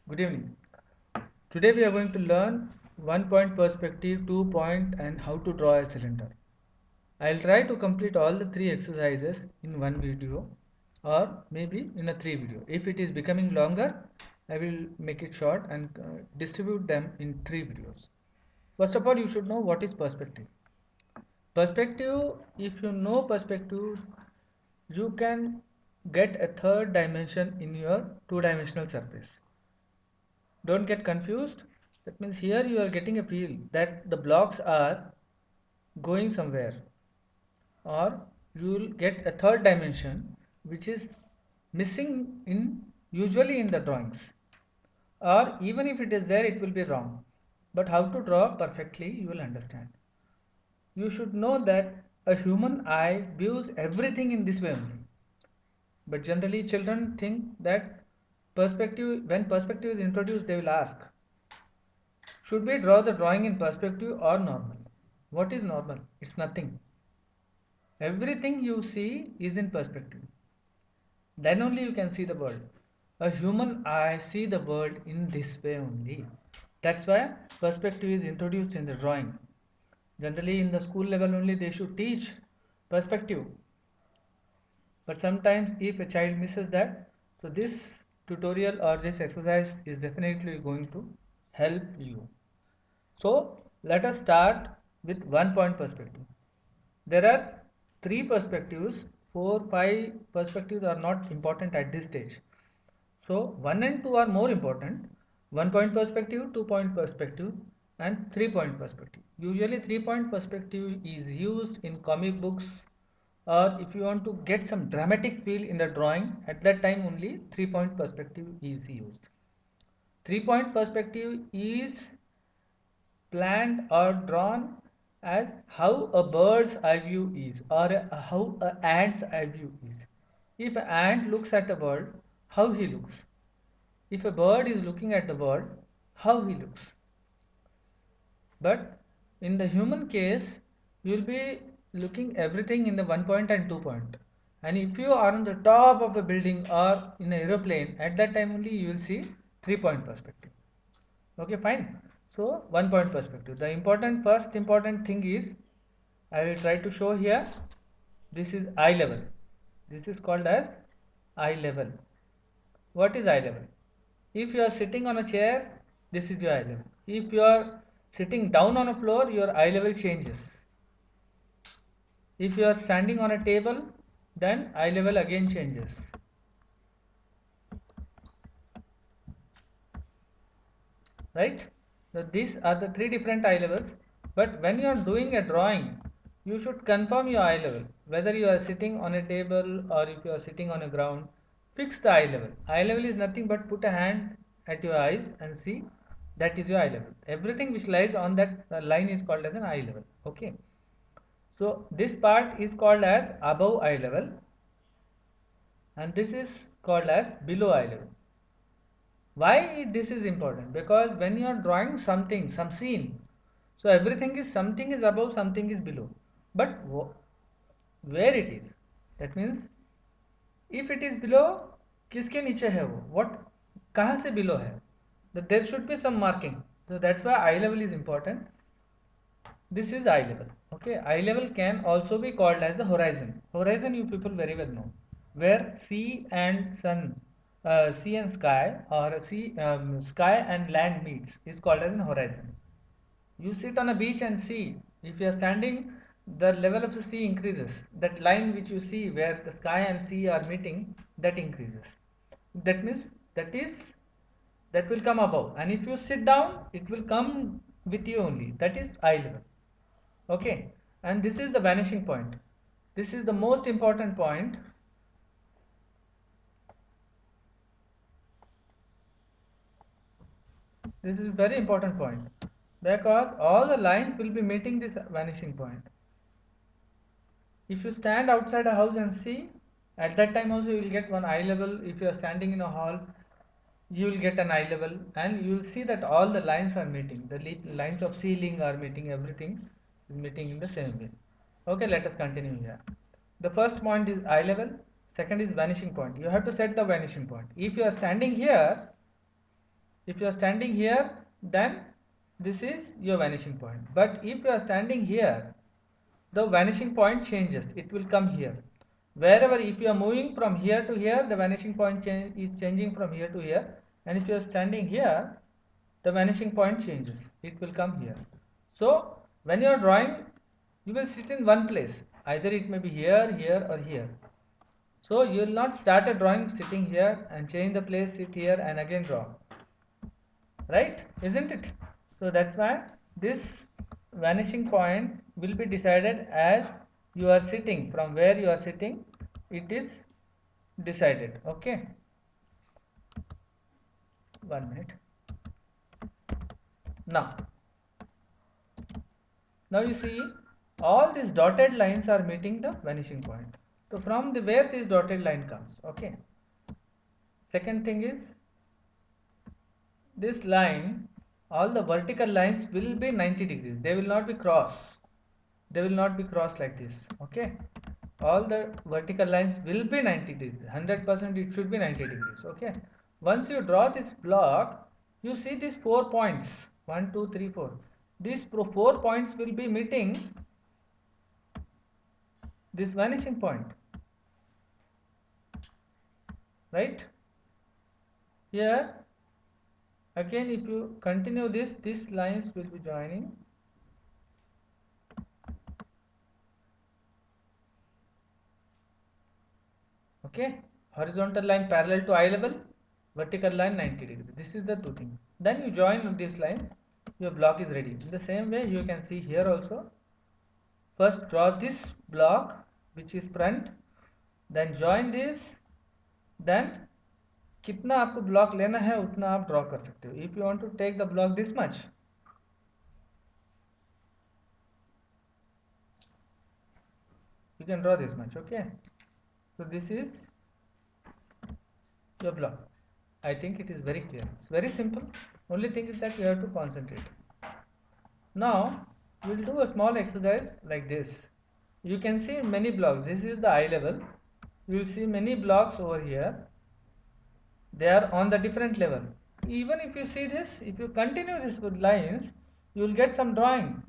Good evening. Today we are going to learn 1 point perspective, 2 point and how to draw a cylinder. I'll try to complete all the 3 exercises in one video or maybe in a 3 video. If it is becoming longer, I will make it short and distribute them in 3 videos. First of all, you should know what is perspective. Perspective, if you know perspective, you can get a third dimension in your two-dimensional surface. Don't get confused. That means here you are getting a feel that the blocks are going somewhere, or you will get a third dimension which is missing in usually in the drawings, or even if it is there it will be wrong. But how to draw perfectly you will understand. You should know that a human eye views everything in this way only. But generally children think that perspective, when perspective is introduced, they will ask, should we draw the drawing in perspective or normal? What is normal? It's nothing. Everything you see is in perspective. Then only you can see the world. A human eye see the world in this way only. That's why perspective is introduced in the drawing. Generally in the school level only they should teach perspective. But sometimes if a child misses that, so this tutorial or this exercise is definitely going to help you. So let us start with 1 point perspective. There are 3 perspectives, 4, 5 perspectives are not important at this stage. So 1 and 2 are more important. 1 point perspective, 2 point perspective and 3 point perspective. Usually 3 point perspective is used in comic books, or if you want to get some dramatic feel in the drawing, at that time only 3 point perspective is used. 3 point perspective is planned or drawn as how a bird's eye view is, or how an ant's eye view is. If an ant looks at the world, how he looks. If a bird is looking at the world, how he looks. But in the human case, you will be looking everything in the 1 point and 2 point. And if you are on the top of a building or in an aeroplane, at that time only you will see 3 point perspective. Okay, fine. So 1 point perspective. The first important thing is, I will try to show here. This is eye level. This is called as eye level. What is eye level? If you are sitting on a chair, this is your eye level. If you are sitting down on a floor, your eye level changes. If you are standing on a table, then eye level again changes. Right? So these are the 3 different eye levels. But when you are doing a drawing, you should confirm your eye level. Whether you are sitting on a table or if you are sitting on a ground, fix the eye level. Eye level is nothing but put a hand at your eyes and see, that is your eye level. Everything which lies on that line is called as an eye level. Okay. So this part is called as above eye level, and this is called as below eye level. Why this is important? Because when you are drawing something, some scene, so everything is, something is above, something is below. But where it is? That means if it is below, किसके नीचे है वो? What? कहाँ से below है? That there should be some marking. So that's why eye level is important. This is eye level. Okay, eye level can also be called as the horizon. Horizon you people very well know, where sea and sun, sea and sky, or sky and land meets, is called as an horizon. You sit on a beach and see. If you are standing, the level of the sea increases. That line which you see where the sky and sea are meeting, that increases. That means that will come above. And if you sit down, it will come with you only. That is eye level. Okay, and this is the vanishing point. This is the most important point. This is very important point, because all the lines will be meeting this vanishing point. If you stand outside a house and see, at that time also you will get one eye level. If you are standing in a hall, you will get an eye level, and you will see that all the lines are meeting. The lines of ceiling are meeting, everything is meeting in the same way. Okay, let us continue here. The first point is eye level, second is vanishing point. You have to set the vanishing point. If you are standing here, If you are standing here, then this is your vanishing point. But if you are standing here, the vanishing point changes. It will come here. Wherever, if you are moving from here to here, the vanishing point is changing from here to here. And if you are standing here, the vanishing point changes. It will come here. So when you are drawing, you will sit in one place. Either it may be here, here, or here. So you will not start a drawing sitting here and change the place, sit here and again draw. Right? Isn't it? So that's why this vanishing point will be decided as you are sitting. From where you are sitting, it is decided. Okay. 1 minute. Now you see all these dotted lines are meeting the vanishing point. So from the where this dotted line comes. Okay. Second thing is, this line, all the vertical lines will be 90 degrees. They will not be cross. They will not be crossed like this. Okay. All the vertical lines will be 90 degrees. 100% it should be 90 degrees. Okay. Once you draw this block, you see these 4 points. 1, 2, 3, 4. These 4 points will be meeting this vanishing point. Right? Here, again, if you continue this, these lines will be joining. Okay, horizontal line parallel to eye level, vertical line 90 degrees. This is the two things. Then you join these lines, your block is ready. In the same way, you can see here also. First draw this block which is front, then join this, then कितना आपको block लेना है उतना आप draw कर सकते हो. If you want to take the block this much, you can draw this much. Okay, so this is your block. I think it is very clear. It's very simple. Only thing is that you have to concentrate. Now we will do a small exercise like this. You can see many blocks. This is the eye level. You will see many blocks over here. They are on the different level. Even if you see this, if you continue this with lines, you will get some drawing.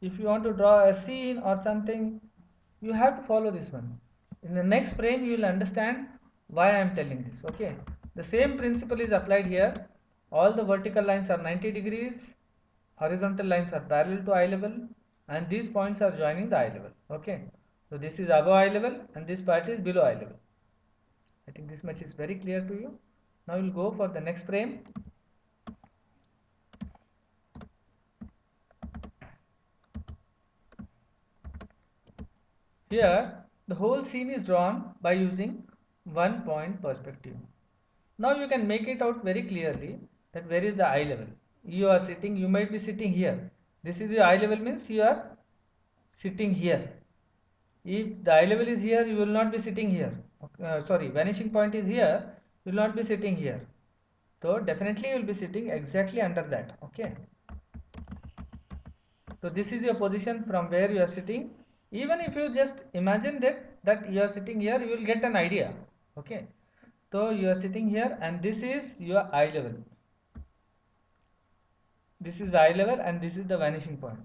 If you want to draw a scene or something, you have to follow this one. In the next frame, you will understand why I am telling this. Okay. The same principle is applied here. All the vertical lines are 90 degrees. Horizontal lines are parallel to eye level. And these points are joining the eye level. Okay. So this is above eye level and this part is below eye level. I think this much is very clear to you. Now we will go for the next frame. Here the whole scene is drawn by using 1 point perspective. Now you can make it out very clearly that where is the eye level. You are sitting, you might be sitting here. This is your eye level, means you are sitting here. If the eye level is here, you will not be sitting here. Vanishing point is here, you will not be sitting here. So definitely you will be sitting exactly under that. Okay. So this is your position from where you are sitting. Even if you just imagine that you are sitting here, you will get an idea. Okay. So you are sitting here and this is your eye level. This is eye level and this is the vanishing point.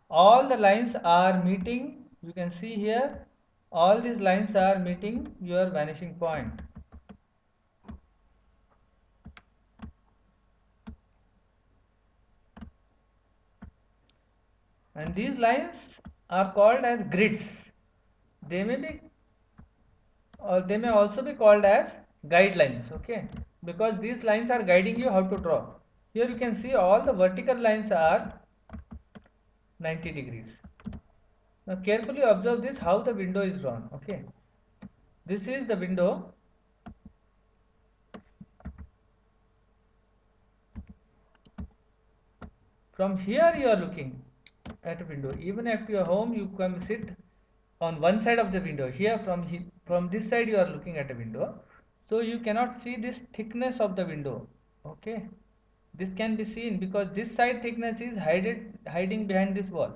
All the lines are meeting. You can see here, all these lines are meeting your vanishing point. And these lines are called as grids. They may be, or they may also be called as guidelines. Okay, because these lines are guiding you how to draw. Here you can see all the vertical lines are 90 degrees. Now carefully observe this, how the window is drawn. Okay, this is the window. From here you are looking at a window. Even at your home, you can sit on one side of the window. Here from this side you are looking at a window. So you cannot see this thickness of the window. Okay, this can be seen because this side thickness is hiding behind this wall.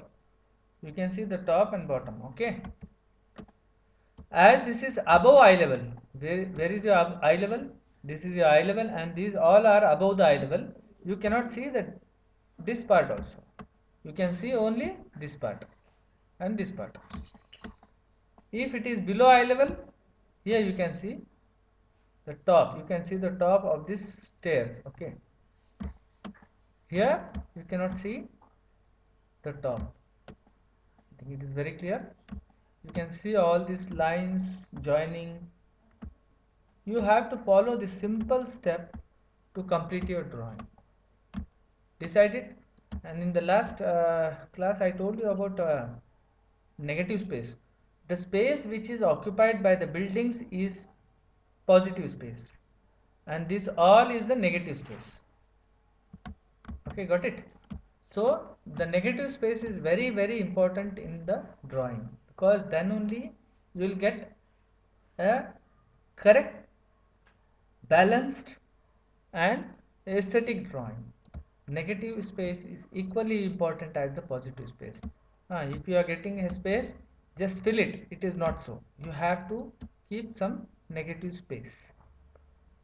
You can see the top and bottom. Okay, as this is above eye level, where is your eye level? This is your eye level, and these all are above the eye level. You cannot see that this part also. You can see only this part and this part. If it is below eye level, here you can see the top. You can see the top of this stairs. Okay. Here you cannot see the top. I think it is very clear. You can see all these lines joining. You have to follow this simple step to complete your drawing. Decide it. And in the last class I told you about negative space. The space which is occupied by the buildings is positive space, and this all is the negative space. Okay, got it? So the negative space is very very important in the drawing, because then only you will get a correct, balanced and aesthetic drawing. Negative space is equally important as the positive space. If you are getting a space, just fill it. It is not so. You have to keep some negative space.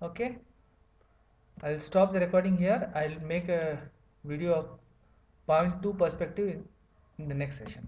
Okay. I'll stop the recording here. I'll make a video of point 2 perspective in the next session.